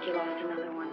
you lost another one.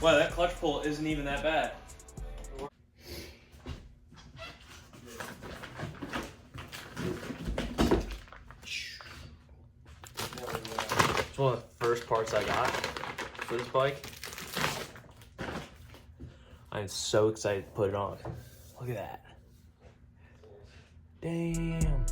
Wow, that clutch pull isn't even that bad. It's one of the first parts I got for this bike. I'm so excited to put it on. Look at that. Damn.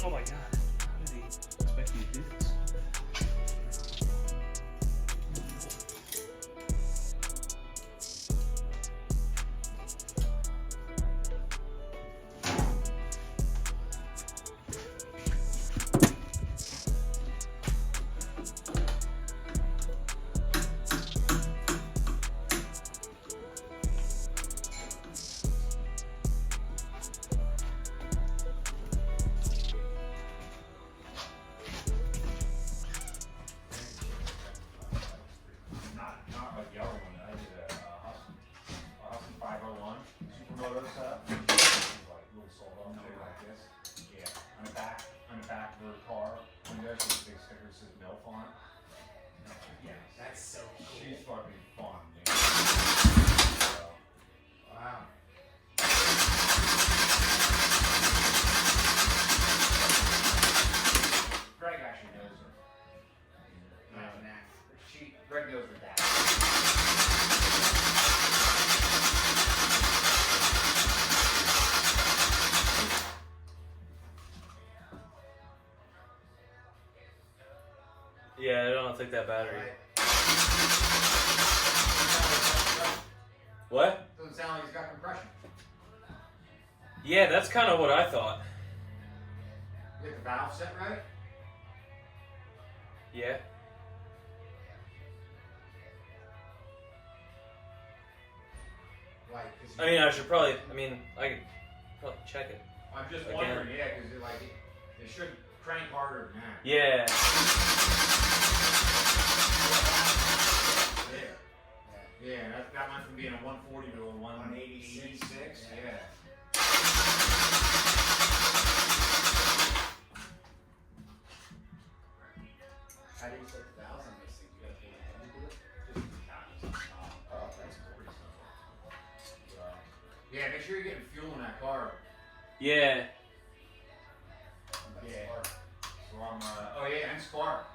Oh my god, how did he expect me to do this? That's so cool. She's fucking fun, dude. Wow. Greg actually knows her. Greg knows her dad. Yeah, I don't know, take that battery. What? Doesn't sound like he's got compression. Yeah, that's kind of what I thought. You get the valve set right? Yeah. Like, I mean, I could probably check it. I'm just again. wondering, yeah, because it should crank harder than that. Yeah. Yeah, that went from being a 140 to a 186. Yeah. How do you set the valves on this thing? You gotta put it into it? Oh, that's pretty simple. Yeah, make sure you're getting fuel in that car. Yeah. Yeah. So oh yeah, and spark.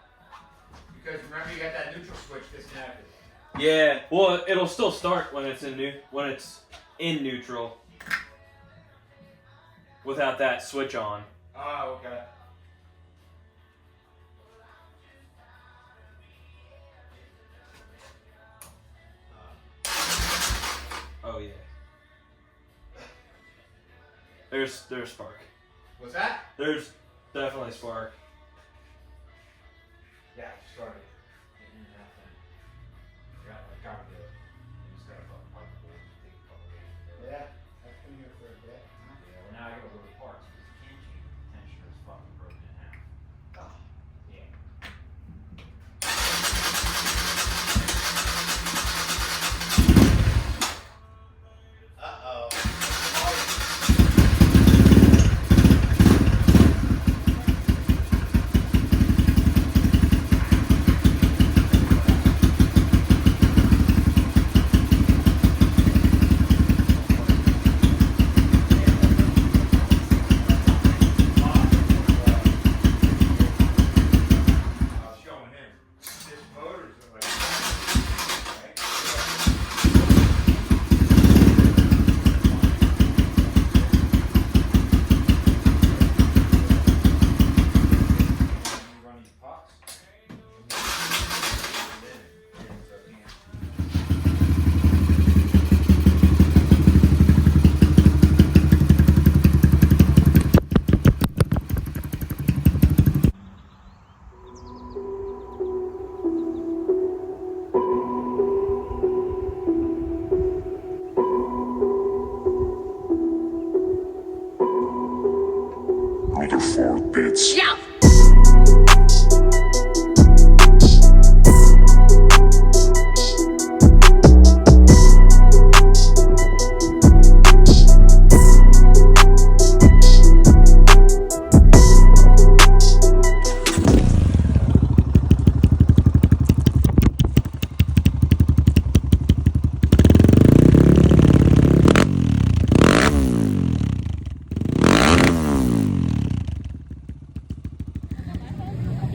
Because remember you got that neutral switch disconnected. Yeah. Well, it'll still start when it's in neutral. Without that switch on. Oh, okay. Oh yeah. There's spark. What's that? There's definitely spark. Yeah, started. Yeah, I got it. You just gotta fucking pipe the board and take a couple days. Yeah, I've been here for a bit. Yeah, well now I gotta go to parts because the can change tensioner is fucking broken in half. Oh. Yeah.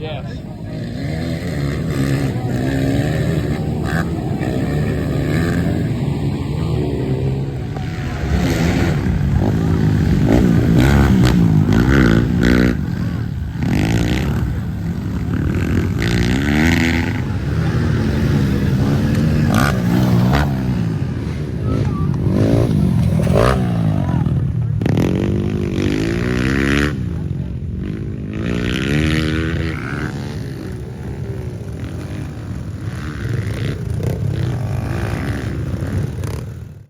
Yes.